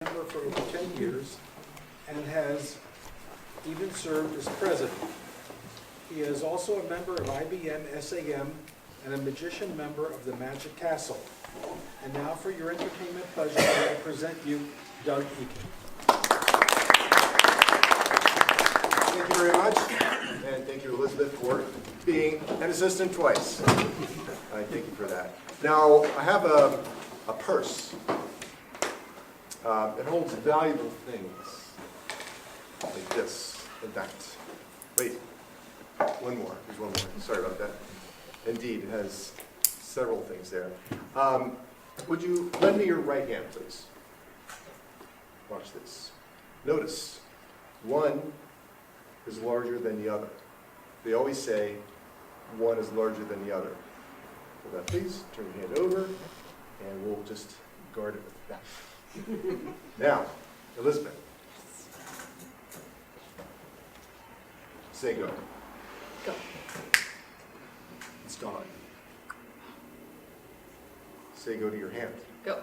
Member for over 10 years and has even served as president. He is also a member of IBM SAM and a magician member of the Magic Castle. And now for your entertainment pleasure, I present you Doug Eakin. Thank you very much, and thank you, Elizabeth, for being an assistant twice. I thank you for that. Now, I have a purse. It holds valuable things, like this, and that. Wait, one more. There's one more. Sorry about that. Indeed, it has several things there. Would you lend me your right hand, please? Watch this. Notice, one is larger than the other. They always say one is larger than the other. Hold that, please. Turn your hand over, and we'll just guard it with that. Now, Elizabeth, say go. Go. It's gone. Say go to your hand. Go.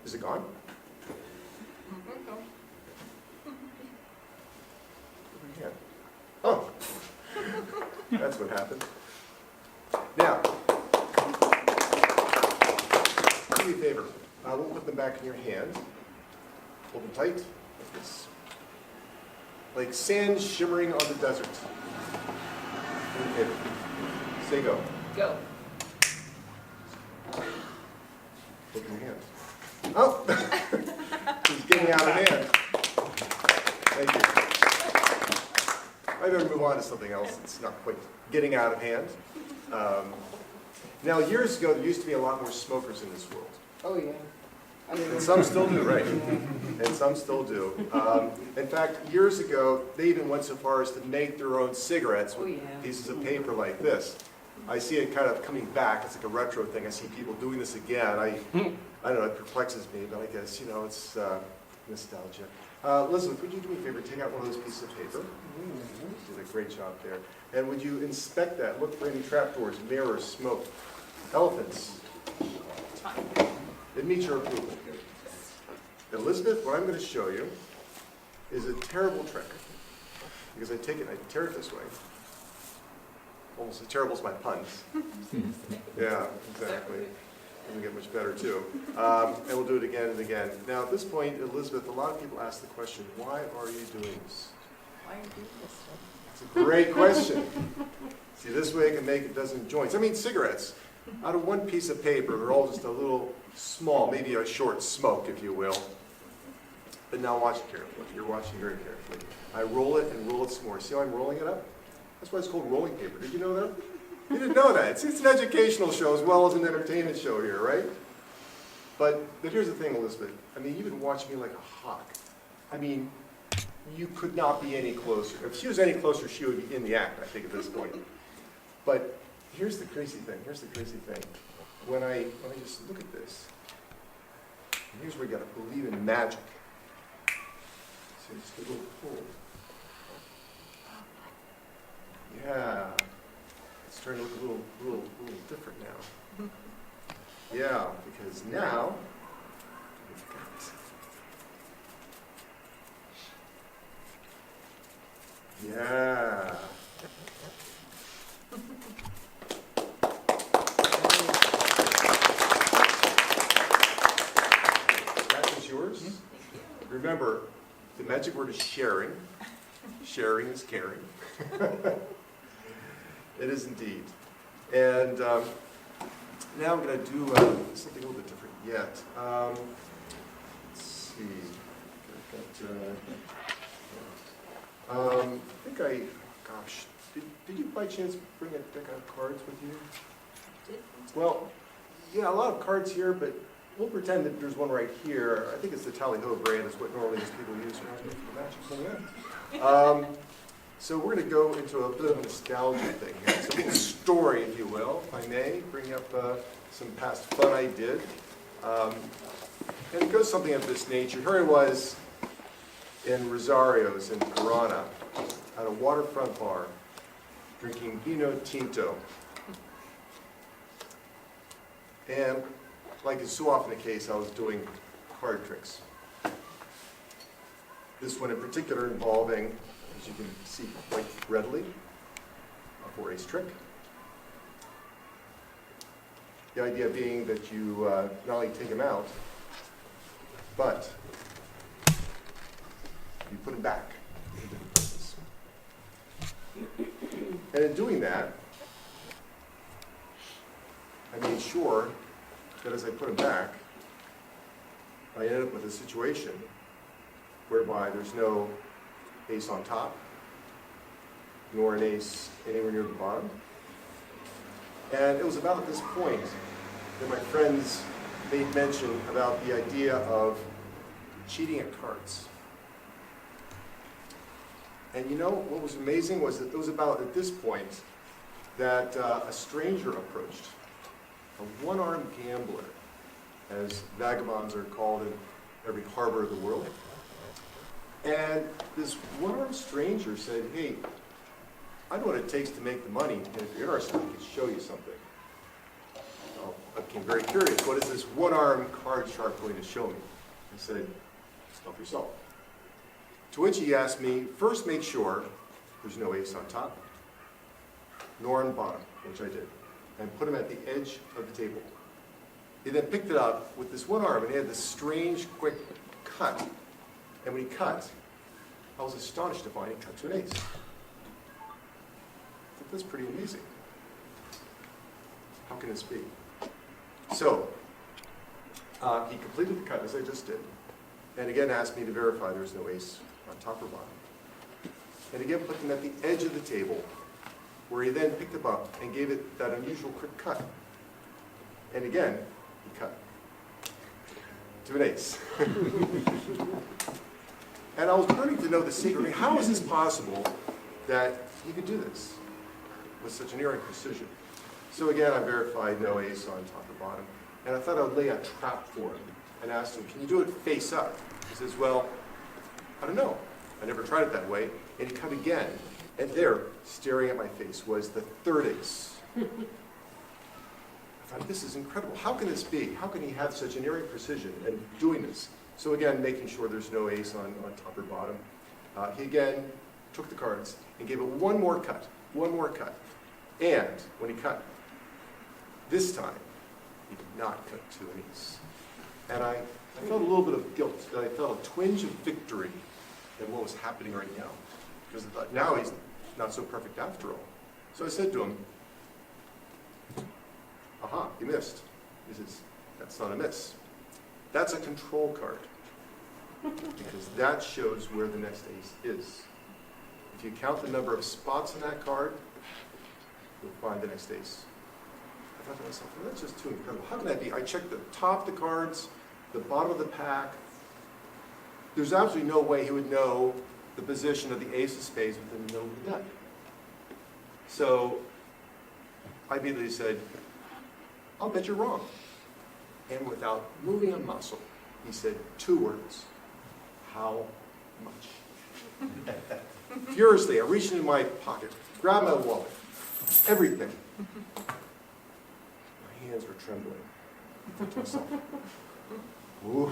Is it gone? Go. Your hand. Oh, that's what happened. Now, do me a favor. We'll put them back in your hand. Hold them tight, like this. Like sand shimmering on the desert. Do me a favor. Say go. Go. Look in your hand. Oh! It's getting out of hand. Thank you. I better move on to something else that's not quite getting out of hand. Now, years ago, there used to be a lot more smokers in this world. Oh, yeah. And some still do, right? And some still do. In fact, years ago, they even went so far as to make their own cigarettes with pieces of paper like this. I see it kind of coming back. It's like a retro thing. I see people doing this again. I don't know, it perplexes me, but I guess, you know, it's nostalgia. Elizabeth, would you do me a favor? Take out one of those pieces of paper. You did a great job there. And would you inspect that? Look for any trapdoors, mirrors, smoke, elephants. It meets your approval. Elizabeth, what I'm going to show you is a terrible trick. Because I take it and I tear it this way. Almost as terrible as my puns. Yeah, exactly. Doesn't get much better, too. And we'll do it again and again. Now, at this point, Elizabeth, a lot of people ask the question, why are you doing this? Why are you doing this? It's a great question. See, this way I can make a dozen joints. I mean, cigarettes. Out of one piece of paper, they're all just a little small, maybe a short smoke, if you will. But now watch it carefully. You're watching very carefully. I roll it and roll it some more. See how I'm rolling it up? That's why it's called rolling paper. Did you know that? You didn't know that. It's an educational show as well as an entertainment show here, right? But here's the thing, Elizabeth. I mean, you've been watching me like a hawk. I mean, you could not be any closer. If she was any closer, she would be in the act, I think, at this point. But here's the crazy thing. Here's the crazy thing. When I just look at this, and here's where you got to believe in magic. So just a little pull. Yeah. It's starting to look a little different now. Yeah, because now we've got. Yeah. That is yours. Remember, the magic word is sharing. Sharing is caring. It is indeed. And now I'm going to do something a little bit different yet. Let's see. Gosh, did you by chance bring a deck of cards with you? Well, yeah, a lot of cards here, but we'll pretend that there's one right here. I think it's the Tally-Ho brand, is what normally these people use around here for the magic. So we're going to go into a bit of a nostalgia thing here. It's a little story, if you will, if I may, bring up some past fun I did. And it goes something of this nature. Here I was in Rosario's in Tirana at a waterfront bar drinking Vino Tinto. And like is so often the case, I was doing card tricks. This one in particular involving, as you can see quite readily, a 4-ace trick. The idea being that you not only take them out, but you put them back in different places. And in doing that, I made sure that as I put them back, I ended up with a situation whereby there's no ace on top, nor an ace anywhere near the bottom. And it was about at this point that my friends made mention about the idea of cheating at cards. And you know what was amazing was that it was about at this point that a stranger approached, a one-armed gambler, as vagabonds are called in every harbor of the world. And this one-armed stranger said, hey, I know what it takes to make the money, and if you're interested, I can show you something. Well, I became very curious. What is this one-armed card shark going to show me? I said, help yourself. To which he asked me, first make sure there's no ace on top, nor on the bottom, which I did, and put them at the edge of the table. He then picked it up with this one arm, and he had this strange, quick cut. And when he cut, I was astonished to find he cut to an ace. I thought that's pretty amazing. How can this be? So, he completed the cut as I just did, and again asked me to verify there's no ace on top or bottom. And again put them at the edge of the table, where he then picked them up and gave it that unusual quick cut. And again, he cut to an ace. And I was learning to know the secret. I mean, how is this possible that he could do this with such an unerring precision? So again, I verified no ace on top or bottom. And I thought I would lay a trap for him and asked him, can you do it face up? He says, well, I don't know. I never tried it that way. And he cut again. And there, staring at my face, was the third ace. I thought, this is incredible. How can this be? How can he have such an unerring precision in doing this? So again, making sure there's no ace on top or bottom. He again took the cards and gave it one more cut. And when he cut, this time, he did not cut to an ace. And I felt a little bit of guilt, that I felt a twinge of victory in what was happening right now. Because I thought, now he's not so perfect after all. So I said to him, aha, you missed. He says, that's not a miss. That's a control card. Because that shows where the next ace is. If you count the number of spots in that card, you'll find the next ace. I thought to myself, well, that's just too incredible. How can that be? I checked the top of the cards, the bottom of the pack. There's absolutely no way he would know the position of the ace of spades within the middle of the deck. So I immediately said, I'll bet you're wrong. And without moving a muscle, he said 2 words. How much? Furiously, I reached into my pocket, grabbed my wallet, everything. My hands were trembling. I thought to myself, ooh,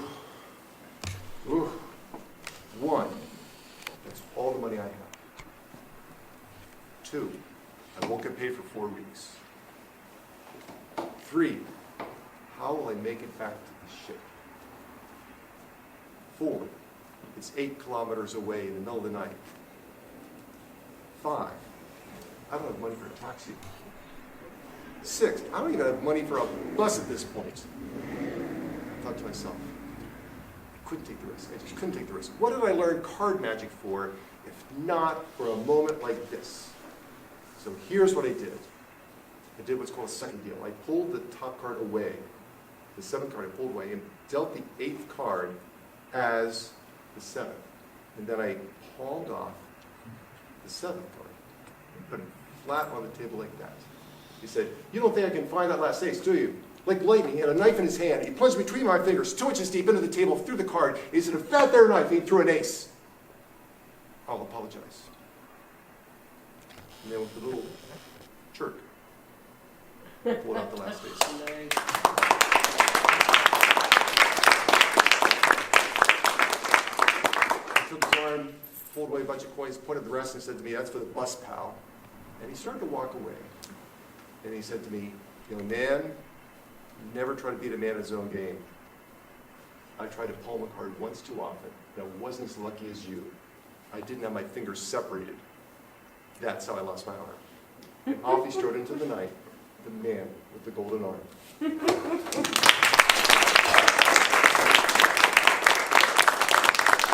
ooh, 1, that's all the money I have. 2, I won't get paid for 4 weeks. 3, how will I make it back to the ship? 4, it's 8 kilometers away in the middle of the night. 5, I don't have money for a taxi. 6, I don't even have money for a bus at this point. I thought to myself, I couldn't take the risk. I just couldn't take the risk. What did I learn card magic for, if not for a moment like this? So here's what I did. I did what's called a second deal. I pulled the top card away, the 7th card I pulled away, and dealt the 8th card as the 7th. And then I palmed off the 7th card and put it flat on the table like that. He said, you don't think I can find that last ace, do you? Like lightning, he had a knife in his hand. He plunged between my fingers, 2 inches deep into the table, threw the card. He said, if that there knife ain't through an ace, I'll apologize. And then with a little jerk, pulled out the last ace. arm, pulled away a bunch of coins, pointed the rest, and said to me, "That's for the bus, pal." And he started to walk away. And he said to me, "Young man, never try to beat a man at his own game. I tried to palm a card once too often, and I wasn't as lucky as you. I didn't have my fingers separated. That's how I lost my arm." And off he strode into the night, the man with the golden arm.